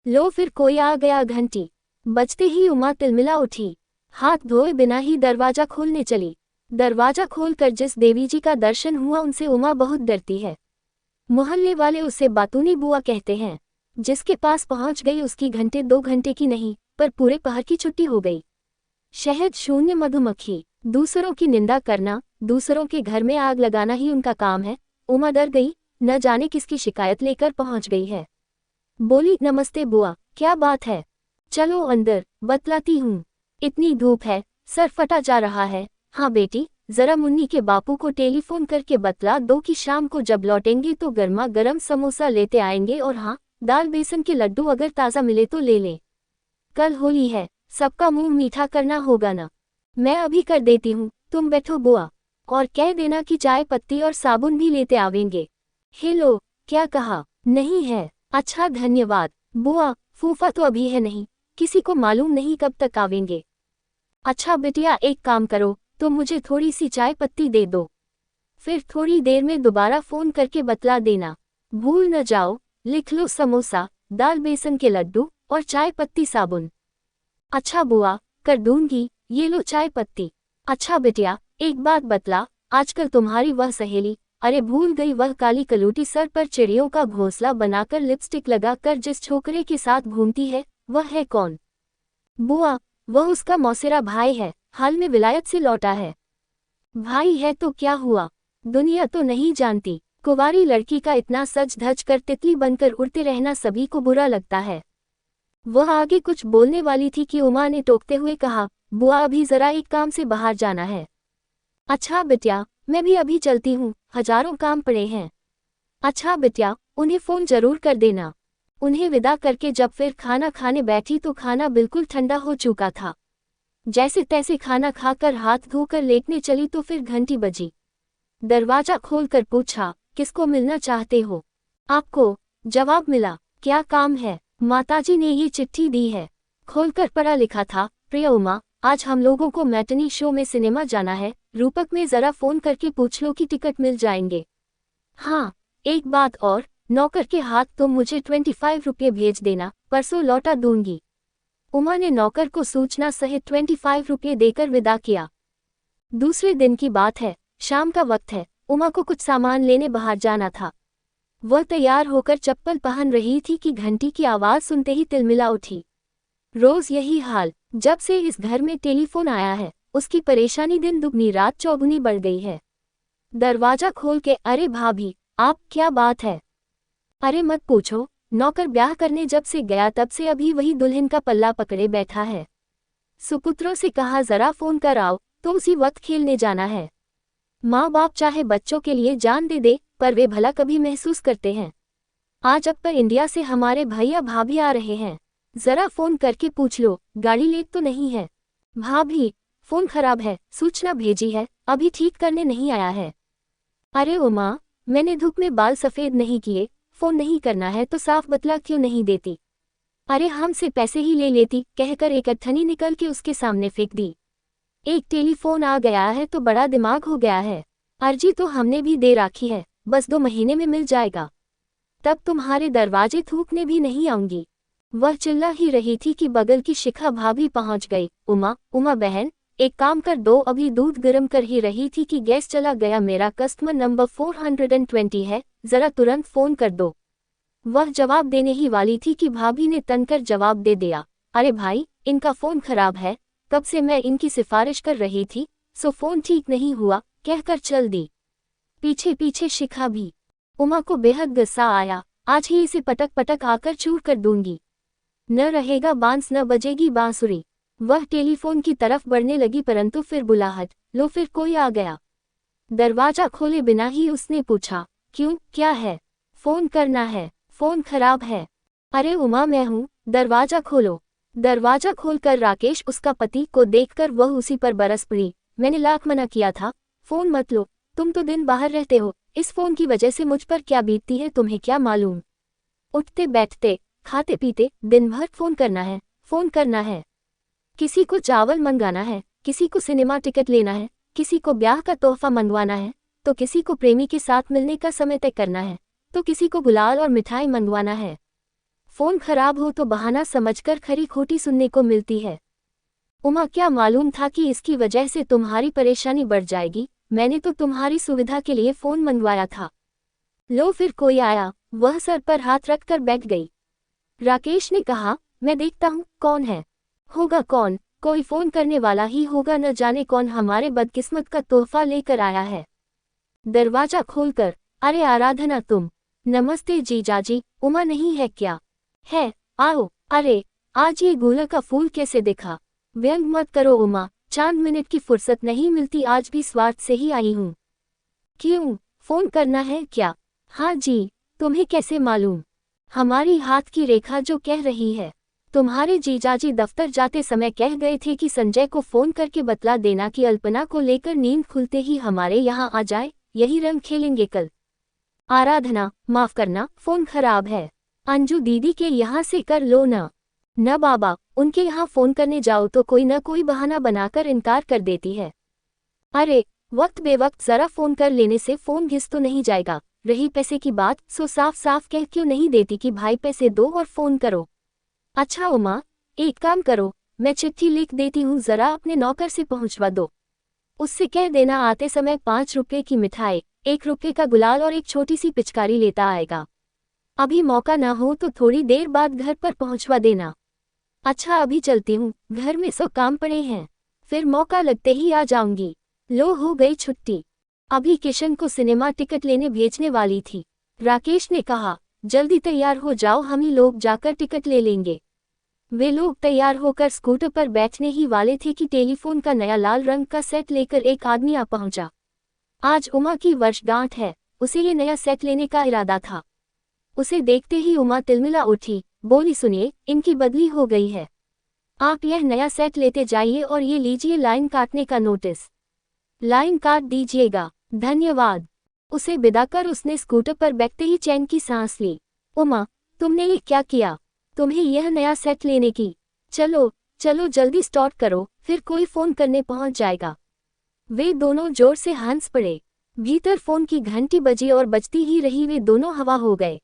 लो फिर कोई आ गया। घंटी बजते ही उमा तिलमिला उठी, हाथ धोए बिना ही दरवाजा खोलने चली। दरवाजा खोलकर जिस देवी जी का दर्शन हुआ उनसे उमा बहुत डरती है। मोहल्ले वाले उसे बातूनी बुआ कहते हैं। जिसके पास पहुंच गई उसकी घंटे 2 घंटे की नहीं पर पूरे पहर की छुट्टी हो गई। शहद शून्य मधुमक्खी, दूसरों की निंदा करना, दूसरों के घर में आग लगाना ही उनका काम है। उमा डर गई, न जाने किसकी शिकायत लेकर पहुंच गई है। बोली, नमस्ते बुआ, क्या बात है? चलो अंदर, बतलाती हूँ। इतनी धूप है, सर फटा जा रहा है। हाँ बेटी, जरा मुन्नी के बापू को टेलीफोन करके बतला दो कि शाम को जब लौटेंगे तो गर्मा गर्म समोसा लेते आएंगे, और हाँ, दाल बेसन के लड्डू अगर ताज़ा मिले तो ले लें। कल होली है, सबका मुंह मीठा करना होगा ना। मैं अभी कर देती हूँ, तुम बैठो बुआ। और कह देना कि चाय पत्ती और साबुन भी लेते आवेंगे। हेलो, क्या कहा? नहीं है? अच्छा धन्यवाद बुआ, फूफा तो अभी है नहीं, किसी को मालूम नहीं कब तक आवेंगे। अच्छा बिटिया, एक काम करो, तुम मुझे थोड़ी सी चाय पत्ती दे दो, फिर थोड़ी देर में दोबारा फ़ोन करके बतला देना। भूल न जाओ, लिख लो समोसा, दाल बेसन के लड्डू और चाय पत्ती साबुन। अच्छा बुआ, कर दूंगी, ये लो चाय पत्ती। अच्छा बिटिया, एक बात बतला, आजकल तुम्हारी वह सहेली, अरे भूल गई, वह काली कलूटी सर पर चिड़ियों का घोंसला बनाकर लिपस्टिक लगाकर जिस छोकरे के साथ घूमती है, वह है कौन? बुआ, वह उसका मौसेरा भाई है, हाल में विलायत से लौटा है। भाई है तो क्या हुआ, दुनिया तो नहीं जानती, कुंवारी लड़की का इतना सज धज कर तितली बनकर उड़ते रहना सभी को बुरा लगता है। वह आगे कुछ बोलने वाली थी कि उमा ने टोकते हुए कहा, बुआ अभी जरा एक काम से बाहर जाना है। अच्छा बिटिया, मैं भी अभी चलती हूँ, हजारों काम पड़े हैं। अच्छा बिटिया, उन्हें फ़ोन जरूर कर देना। उन्हें विदा करके जब फिर खाना खाने बैठी तो खाना बिल्कुल ठंडा हो चुका था। जैसे तैसे खाना खाकर हाथ धोकर लेटने चली तो फिर घंटी बजी। दरवाजा खोलकर पूछा, किसको मिलना चाहते हो? आपको। जवाब मिला, क्या काम है? माताजी ने ये चिट्ठी दी है। खोलकर पढ़ा लिखा था, प्रिय उमा, आज हम लोगों को मैटनी शो में सिनेमा जाना है, रूपक में जरा फ़ोन करके पूछ लो कि टिकट मिल जाएंगे। हाँ, एक बात और, नौकर के हाथ तुम मुझे 25 रुपये भेज देना, परसों लौटा दूंगी। उमा ने नौकर को सूचना सहित 25 रुपये देकर विदा किया। दूसरे दिन की बात है, शाम का वक्त है, उमा को कुछ सामान लेने बाहर जाना था। वह तैयार होकर चप्पल पहन रही थी कि घंटी की आवाज़ सुनते ही तिलमिला उठी। रोज यही हाल, जब से इस घर में टेलीफोन आया है, उसकी परेशानी दिन दुगनी रात चौगुनी बढ़ गई है। दरवाजा खोल के, अरे भाभी, आप, क्या बात है? अरे मत पूछो, नौकर ब्याह करने जब से गया तब से अभी वही दुल्हन का पल्ला पकड़े बैठा है। सुपुत्रों से कहा जरा फ़ोन कर आओ, तो उसी वक्त खेलने जाना है। माँ बाप चाहे बच्चों के लिए जान दे दे, पर वे भला कभी महसूस करते हैं? आज अब पर इंडिया से हमारे भैया भाभी आ रहे हैं, जरा फ़ोन करके पूछ लो, गाड़ी लेट तो नहीं है? भाभी, फ़ोन खराब है, सूचना भेजी है, अभी ठीक करने नहीं आया है। अरे उमा, मैंने धूप में बाल सफ़ेद नहीं किए, फ़ोन नहीं करना है तो साफ बतला क्यों नहीं देती? अरे हमसे पैसे ही ले लेती, कहकर एक अट्ठनी निकल के उसके सामने फेंक दी। एक टेलीफोन आ गया है तो बड़ा दिमाग हो गया है। अर्जी तो हमने भी दे राखी है, बस 2 महीने में मिल जाएगा, तब तुम्हारे दरवाजे थूकने भी नहीं आऊंगी। वह चिल्ला ही रही थी कि बगल की शिखा भाभी पहुंच गई। उमा, उमा बहन, एक काम कर दो, अभी दूध गर्म कर ही रही थी कि गैस चला गया, मेरा कस्टमर नंबर 420 है, जरा तुरंत फ़ोन कर दो। वह जवाब देने ही वाली थी कि भाभी ने तनकर जवाब दे दिया, अरे भाई, इनका फ़ोन खराब है, कब से मैं इनकी सिफारिश कर रही थी, सो फ़ोन ठीक नहीं हुआ, कहकर चल दी। पीछे पीछे शिखा भी। उमा को बेहद गुस्सा आया, आज ही इसे पटक पटक आकर चूर कर दूंगी। न रहेगा बांस न बजेगी बांसुरी। वह टेलीफोन की तरफ बढ़ने लगी परंतु फिर बुलाहट, लो फिर कोई आ गया। दरवाजा खोले बिना ही उसने पूछा, क्यों, क्या है? फ़ोन करना है, फ़ोन खराब है। अरे उमा, मैं हूँ, दरवाजा खोलो। दरवाजा खोलकर राकेश, उसका पति, को देखकर वह उसी पर बरस पड़ी, मैंने लाख मना किया था, फ़ोन मत लो, तुम तो दिन बाहर रहते हो, इस फ़ोन की वजह से मुझ पर क्या बीतती है तुम्हें क्या मालूम? उठते बैठते, खाते पीते, दिन भर फ़ोन करना है, फ़ोन करना है। किसी को चावल मंगाना है, किसी को सिनेमा टिकट लेना है, किसी को ब्याह का तोहफा मंगवाना है, तो किसी को प्रेमी के साथ मिलने का समय तय करना है, तो किसी को गुलाल और मिठाई मंगवाना है। फोन खराब हो तो बहाना समझकर खरी खोटी सुनने को मिलती है। उमा, क्या मालूम था कि इसकी वजह से तुम्हारी परेशानी बढ़ जाएगी। मैंने तो तुम्हारी सुविधा के लिए फोन मंगवाया था। लो, फिर कोई आया। वह सर पर हाथ रखकर बैठ गई। राकेश ने कहा, मैं देखता हूँ कौन है। होगा कौन, कोई फोन करने वाला ही होगा, न जाने कौन हमारे बदकिस्मत का तोहफा लेकर आया है। दरवाजा खोलकर, अरे आराधना तुम। नमस्ते जीजाजी। उमा, नहीं है क्या? है, आओ। अरे, आज ये गुलाब का फूल कैसे दिखा? व्यंग मत करो उमा, 4 मिनट की फुर्सत नहीं मिलती, आज भी स्वार्थ से ही आई हूँ। क्यों, फोन करना है क्या? हाँ जी। तुम्हें कैसे मालूम? हमारी हाथ की रेखा जो कह रही है। तुम्हारे जीजाजी दफ्तर जाते समय कह गए थे कि संजय को फोन करके बतला देना कि अल्पना को लेकर नींद खुलते ही हमारे यहाँ आ जाए, यही रंग खेलेंगे कल। आराधना, माफ करना, फोन खराब है। अंजू दीदी के यहाँ से कर लो ना। न बाबा, उनके यहाँ फोन करने जाओ तो कोई न कोई बहाना बनाकर इनकार कर देती है। अरे, वक्त बेवक्त जरा फोन कर लेने से फोन घिस तो नहीं जाएगा। रही पैसे की बात, सो साफ साफ कह क्यों नहीं देती कि भाई पैसे दो और फोन करो। अच्छा उमा, एक काम करो, मैं चिट्ठी लिख देती हूँ, जरा अपने नौकर से पहुँचवा दो। उससे कह देना आते समय 5 रुपये की मिठाई, 1 रुपये का गुलाल और एक छोटी सी पिचकारी लेता आएगा। अभी मौका ना हो तो थोड़ी देर बाद घर पर पहुँचवा देना। अच्छा, अभी चलती हूँ, घर में सो काम पड़े हैं, फिर मौका लगते ही आ जाऊंगी। लो, हो गई छुट्टी। अभी किशन को सिनेमा टिकट लेने भेजने वाली थी। राकेश ने कहा, जल्दी तैयार हो जाओ, हम ही लोग जाकर टिकट ले लेंगे। वे लोग तैयार होकर स्कूटर पर बैठने ही वाले थे कि टेलीफोन का नया लाल रंग का सेट लेकर एक आदमी आ पहुंचा। आज उमा की वर्षगांठ है, उसे ये नया सेट लेने का इरादा था। उसे देखते ही उमा तिलमिला उठी, बोली, सुनिए, इनकी बदली हो गई है। आप यह नया सेट लेते जाइए और ये लीजिए लाइन काटने का नोटिस। लाइन काट दीजिएगा, धन्यवाद। उसे विदा कर उसने स्कूटर पर बैठते ही चैन की सांस ली। उमा, तुमने ये क्या किया? तुम्हें यह नया सेट लेने की? चलो चलो जल्दी स्टार्ट करो, फिर कोई फोन करने पहुंच जाएगा। वे दोनों जोर से हंस पड़े। भीतर फोन की घंटी बजी और बजती ही रही, वे दोनों हवा हो गए।